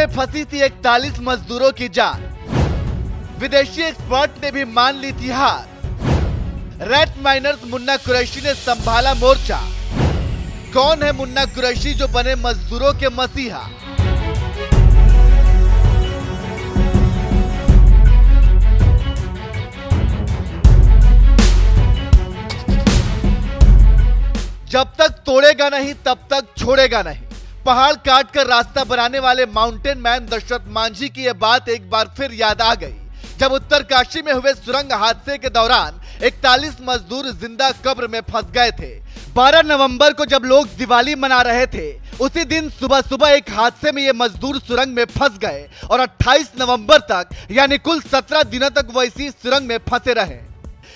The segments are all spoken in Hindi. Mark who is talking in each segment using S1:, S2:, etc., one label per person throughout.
S1: में फंसी थी 41 मजदूरों की जान। विदेशी एक्सपर्ट ने भी मान ली थी हार। रैट माइनर्स मुन्ना कुरैशी ने संभाला मोर्चा। कौन है मुन्ना कुरैशी जो बने मजदूरों के मसीहा? जब तक तोड़ेगा नहीं तब तक छोड़ेगा नहीं। पहाड़ काट कर रास्ता बनाने वाले माउंटेन मैन दशरथ मांझी की यह बात एक बार फिर याद आ गई, जब उत्तरकाशी में हुए सुरंग हादसे के दौरान 41 मजदूर जिंदा कब्र में फंस गए थे। 12 नवंबर को जब लोग दिवाली मना रहे थे, उसी दिन सुबह सुबह एक हादसे में ये मजदूर सुरंग में फंस गए और 28 नवंबर तक यानी कुल 17 दिनों तक वो इसी सुरंग में फंसे रहे।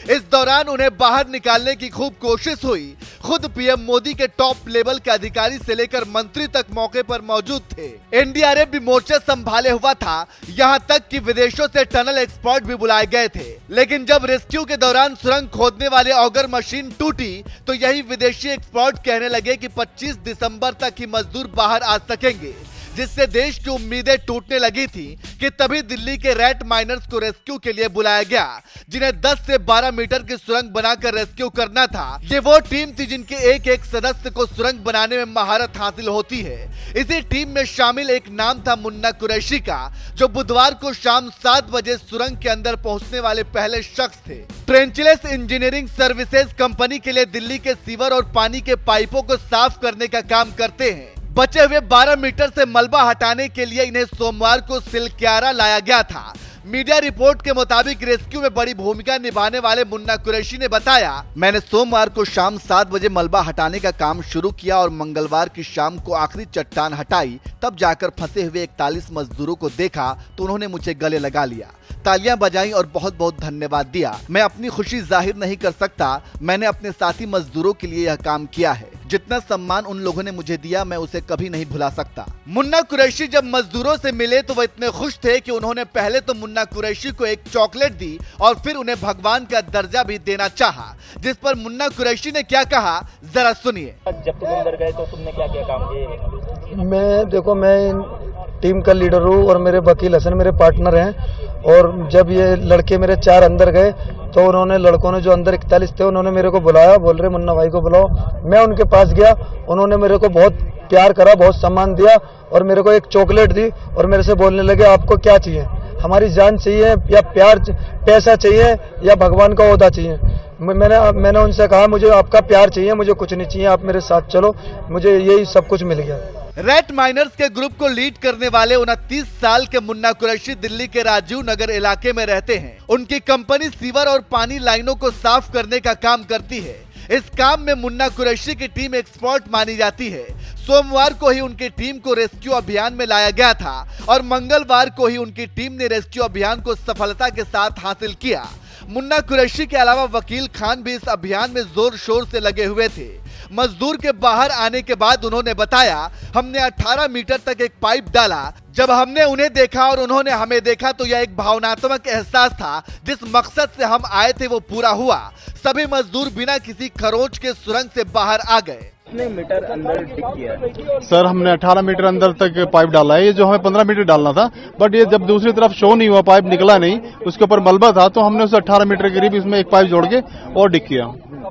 S1: इस दौरान उन्हें बाहर निकालने की खूब कोशिश हुई। खुद पीएम मोदी के टॉप लेवल के अधिकारी से लेकर मंत्री तक मौके पर मौजूद थे। एनडीआरएफ भी मोर्चा संभाले हुआ था, यहां तक कि विदेशों से टनल एक्सपर्ट भी बुलाए गए थे। लेकिन जब रेस्क्यू के दौरान सुरंग खोदने वाले ऑगर मशीन टूटी तो यही विदेशी एक्सपर्ट कहने लगे कि 25 दिसंबर तक ही मजदूर बाहर आ सकेंगे, जिससे देश की उम्मीदें टूटने लगी थी कि तभी दिल्ली के रैट माइनर्स को रेस्क्यू के लिए बुलाया गया, जिन्हें 10 से 12 मीटर की सुरंग बनाकर रेस्क्यू करना था। ये वो टीम थी जिनके एक एक सदस्य को सुरंग बनाने में महारत हासिल होती है। इसी टीम में शामिल एक नाम था मुन्ना कुरैशी का, जो बुधवार को शाम 7 बजे सुरंग के अंदर पहुंचने वाले पहले शख्स थे। ट्रेंचलेस इंजीनियरिंग सर्विसेज कंपनी के लिए दिल्ली के सीवर और पानी के पाइपों को साफ करने का काम करते हैं। बचे हुए 12 मीटर से मलबा हटाने के लिए इन्हें सोमवार को सिलक्यारा लाया गया था। मीडिया रिपोर्ट के मुताबिक रेस्क्यू में बड़ी भूमिका निभाने वाले मुन्ना कुरैशी ने बताया, मैंने सोमवार को शाम 7 बजे मलबा हटाने का काम शुरू किया और मंगलवार की शाम को आखिरी चट्टान हटाई। तब जाकर फंसे हुए 41 मजदूरों को देखा तो उन्होंने मुझे गले लगा लिया, तालियां बजाई और बहुत बहुत धन्यवाद दिया। मैं अपनी खुशी जाहिर नहीं कर सकता, मैंने अपने साथी मजदूरों के लिए यह काम किया है। जितना सम्मान उन लोगों ने मुझे दिया, मैं उसे कभी नहीं भुला सकता। मुन्ना कुरैशी जब मजदूरों से मिले तो वो इतने खुश थे कि उन्होंने पहले तो मुन्ना कुरैशी को एक चॉकलेट दी और फिर उन्हें भगवान का दर्जा भी देना चाहा, जिस पर मुन्ना कुरैशी ने क्या कहा जरा सुनिए।
S2: जब तुम अंदर गए तो तुमने क्या क्या काम किए?
S3: मैं टीम का लीडर हूँ और मेरे वकील हसन मेरे पार्टनर हैं। और जब ये लड़के मेरे 4 अंदर गए तो उन्होंने लड़कों ने जो अंदर 41 थे उन्होंने मेरे को बुलाया, बोल रहे मुन्ना भाई को बुलाओ। मैं उनके पास गया, उन्होंने मेरे को बहुत प्यार करा, बहुत सम्मान दिया और मेरे को एक चॉकलेट दी और मेरे से बोलने लगे आपको क्या चाहिए, हमारी जान चाहिए या प्यार, पैसा चाहिए या भगवान का ओहदा चाहिए? मैंने उनसे कहा मुझे आपका प्यार चाहिए, मुझे कुछ नहीं चाहिए, आप मेरे साथ चलो, मुझे यही सब कुछ मिल गया।
S1: रैट माइनर्स के ग्रुप को लीड करने वाले 29 साल के मुन्ना कुरैशी दिल्ली के राजीव नगर इलाके में रहते हैं। उनकी कंपनी सीवर और पानी लाइनों को साफ करने का काम करती है। इस काम में मुन्ना कुरैशी की टीम एक्सपर्ट मानी जाती है। सोमवार को ही उनकी टीम को रेस्क्यू अभियान में लाया गया था और मंगलवार को ही उनकी टीम ने रेस्क्यू अभियान को सफलता के साथ हासिल किया। मुन्ना कुरैशी के अलावा वकील खान भी इस अभियान में जोर शोर से लगे हुए थे। मजदूर के बाहर आने के बाद उन्होंने बताया, हमने 18 मीटर तक एक पाइप डाला। जब हमने उन्हें देखा और उन्होंने हमें देखा तो यह एक भावनात्मक एहसास था। जिस मकसद से हम आए थे वो पूरा हुआ। सभी मजदूर बिना किसी खरोंच के सुरंग से बाहर आ गए।
S2: कितने मीटर अंदर डिग किया?
S4: सर हमने 18 मीटर अंदर तक पाइप डाला है। ये जो हमें 15 मीटर डालना था, बट ये जब दूसरी तरफ शो नहीं हुआ, पाइप निकला नहीं, उसके ऊपर मलबा था, तो हमने उसे 18 मीटर के करीब इसमें एक पाइप जोड़ के और डिग किया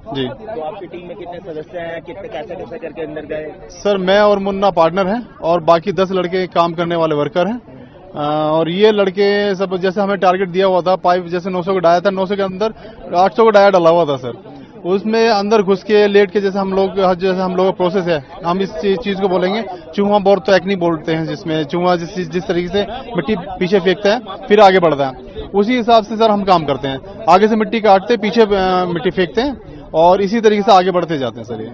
S4: जी।
S2: तो आपकी टीम में कितने सदस्य हैं, कितने कैसे करके अंदर गए?
S4: सर मैं और मुन्ना पार्टनर हैं और बाकी 10 लड़के काम करने वाले वर्कर हैं। और ये लड़के सब जैसे हमें टारगेट दिया हुआ था, पाइप जैसे 900 का डाया था, 900 के अंदर 800 का डाया डाला हुआ था सर। उसमें अंदर घुस के लेट के जैसे हम लोग का प्रोसेस है, हम इस चीज को बोलेंगे चूहा बोर तो टेक्निक बोलते हैं, जिसमें चूहा जिस तरीके से मिट्टी पीछे फेंकता है फिर आगे बढ़ता है, उसी हिसाब से सर हम काम करते हैं। आगे से मिट्टी काटते, पीछे मिट्टी फेंकते हैं और इसी तरीके से आगे बढ़ते जाते हैं सर। ये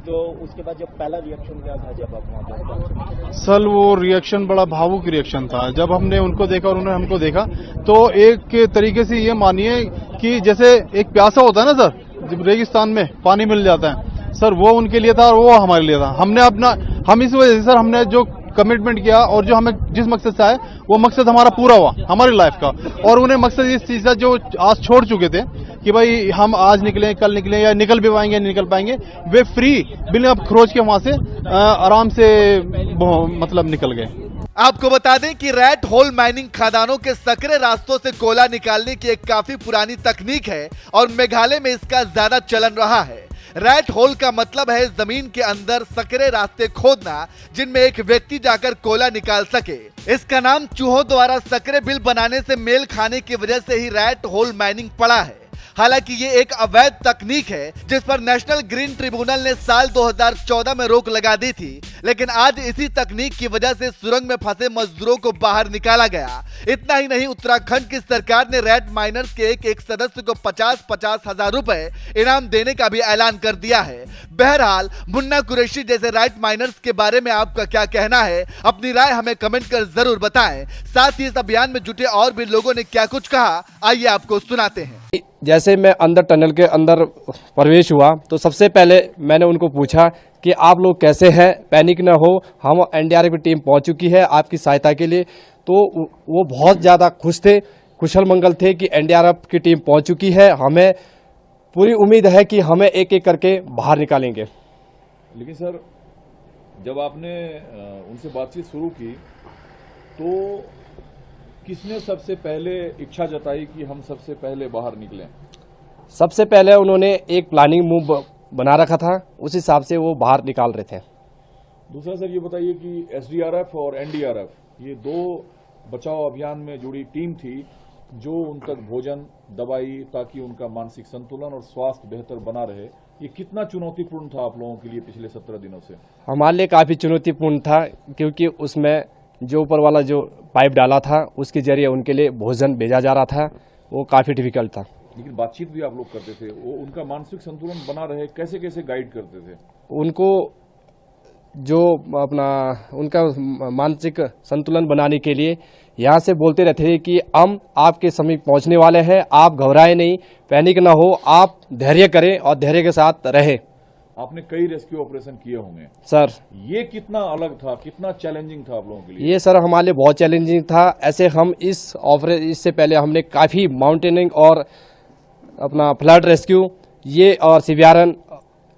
S2: तो उसके बाद जब पहला रिएक्शन क्या था जब आप वहाँ पर?
S4: सर वो रिएक्शन बड़ा भावुक रिएक्शन था। जब हमने उनको देखा और उन्होंने हमको देखा तो एक तरीके से ये मानिए कि जैसे एक प्यासा होता है ना सर, जब रेगिस्तान में पानी मिल जाता है सर, वो उनके लिए था और वो हमारे लिए था। हम इस वजह से सर हमने जो कमिटमेंट किया और जो हमें जिस मकसद से आए वो मकसद हमारा पूरा हुआ हमारी लाइफ का। और उन्हें मकसद इस चीज का जो आज छोड़ चुके थे कि भाई हम आज निकलें, कल निकलें या निकल भी पाएंगे नहीं निकल पाएंगे, वे फ्री बिना खरोच के वहां से आराम से मतलब निकल गए।
S1: आपको बता दें कि रैट होल माइनिंग खदानों के सकरे रास्तों से कोयला निकालने की एक काफी पुरानी तकनीक है और मेघालय में इसका ज्यादा चलन रहा है। रैट होल का मतलब है जमीन के अंदर सकरे रास्ते खोदना जिनमें एक व्यक्ति जाकर कोयला निकाल सके। इसका नाम चूहों द्वारा सकरे बिल बनाने से मेल खाने की वजह से ही रैट होल माइनिंग पड़ा है। हालांकि ये एक अवैध तकनीक है जिस पर नेशनल ग्रीन ट्रिब्यूनल ने साल 2014 में रोक लगा दी थी, लेकिन आज इसी तकनीक की वजह से सुरंग में फंसे मजदूरों को बाहर निकाला गया। इतना ही नहीं, उत्तराखंड की सरकार ने रैट माइनर्स के एक सदस्य को 50-50 हजार रुपए इनाम देने का भी ऐलान कर दिया है। बहरहाल मुन्ना कुरैशी जैसे रैट माइनर्स के बारे में आपका क्या कहना है? अपनी राय हमें कमेंट कर जरूर बताएं। साथ ही इस अभियान में जुटे और भी लोगों ने क्या कुछ कहा, आइए आपको सुनाते हैं।
S5: जैसे मैं अंदर टनल के अंदर प्रवेश हुआ तो सबसे पहले मैंने उनको पूछा कि आप लोग कैसे हैं, पैनिक न हो, हम एनडीआरएफ की टीम पहुंच चुकी है आपकी सहायता के लिए। तो वो बहुत ज़्यादा खुश थे, कुशल मंगल थे कि एनडीआरएफ की टीम पहुंच चुकी है, हमें पूरी उम्मीद है कि हमें एक एक करके बाहर निकालेंगे।
S6: लेकिन सर, जब आपने उनसे बातचीत शुरू की तो किसने सबसे पहले इच्छा जताई कि हम सबसे पहले बाहर निकलें?
S5: सबसे पहले उन्होंने एक प्लानिंग मूव बना रखा था, उस हिसाब से वो बाहर निकाल रहे थे।
S6: दूसरा सर, ये बताइए कि एसडीआरएफ और एनडीआरएफ ये दो बचाव अभियान में जुड़ी टीम थी जो उन तक भोजन, दवाई, ताकि उनका मानसिक संतुलन और स्वास्थ्य बेहतर बना रहे, ये कितना चुनौतीपूर्ण था आप लोगों के लिए पिछले 17 दिनों से?
S5: हमारे लिए काफ़ी चुनौतीपूर्ण था, क्योंकि उसमें जो ऊपर वाला जो पाइप डाला था उसके जरिए उनके लिए भोजन भेजा जा रहा था, वो काफ़ी डिफिकल्ट था।
S6: लेकिन बातचीत भी आप लोग करते थे, वो उनका मानसिक संतुलन बना रहे, कैसे कैसे गाइड करते थे?
S5: उनको जो अपना उनका मानसिक संतुलन बनाने के लिए यहाँ से बोलते रहते थे कि हम आपके समीप पहुँचने वाले हैं, आप घबराए नहीं, पैनिक ना हो, आप धैर्य करें और धैर्य के साथ रहें।
S6: आपने कई रेस्क्यू ऑपरेशन किए होंगे
S5: सर,
S6: ये कितना अलग था, कितना चैलेंजिंग था आप लोगों के लिए?
S5: ये सर हमारे लिए बहुत चैलेंजिंग था। ऐसे हम इससे पहले हमने काफ़ी माउंटेनिंग और अपना फ्लड रेस्क्यू ये और सीबीआरएन,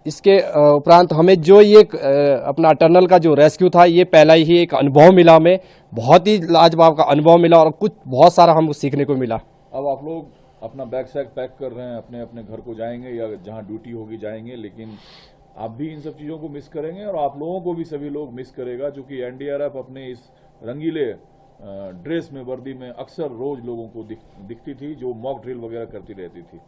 S5: इसके उपरांत हमें जो ये अपना टनल का जो रेस्क्यू था, ये पहला ही एक अनुभव मिला, हमें बहुत ही लाजवाब का अनुभव मिला और कुछ बहुत सारा हमको सीखने को मिला।
S6: अब आप लोग अपना बैग सैग पैक कर रहे हैं, अपने अपने घर को जाएंगे या जहां ड्यूटी होगी जाएंगे, लेकिन आप भी इन सब चीज़ों को मिस करेंगे और आप लोगों को भी सभी लोग मिस करेगा, क्योंकि एनडीआरएफ अपने इस रंगीले ड्रेस में, वर्दी में अक्सर रोज लोगों को दिखती थी, जो मॉक ड्रिल वगैरह करती रहती थी।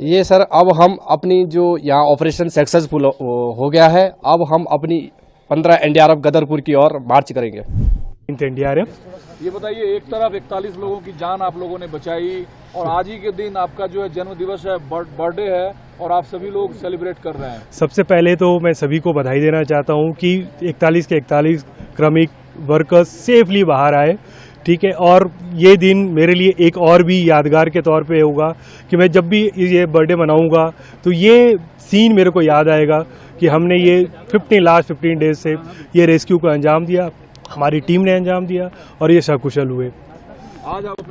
S5: ये सर अब हम अपनी जो यहाँ ऑपरेशन सक्सेसफुल हो गया है, अब हम अपनी 15 एनडीआरएफ गदरपुर की ओर मार्च करेंगे।
S7: एनडीआरएफ,
S6: ये बताइए, एक तरफ 41 लोगों की जान आप लोगों ने बचाई और आज ही के दिन आपका जो है जन्म दिवस है, बर्थडे है और आप सभी लोग सेलिब्रेट कर रहे हैं।
S7: सबसे पहले तो मैं सभी को बधाई देना चाहता हूं कि 41 के 41 क्रमिक वर्कर्स सेफली बाहर आए, ठीक है। और ये दिन मेरे लिए एक और भी यादगार के तौर पे होगा कि मैं जब भी ये बर्थडे मनाऊंगा तो ये सीन मेरे को याद आएगा कि हमने ये लास्ट 15 डेज से ये रेस्क्यू को अंजाम दिया, हमारी टीम ने अंजाम दिया और ये सकुशल हुए।
S6: आज आप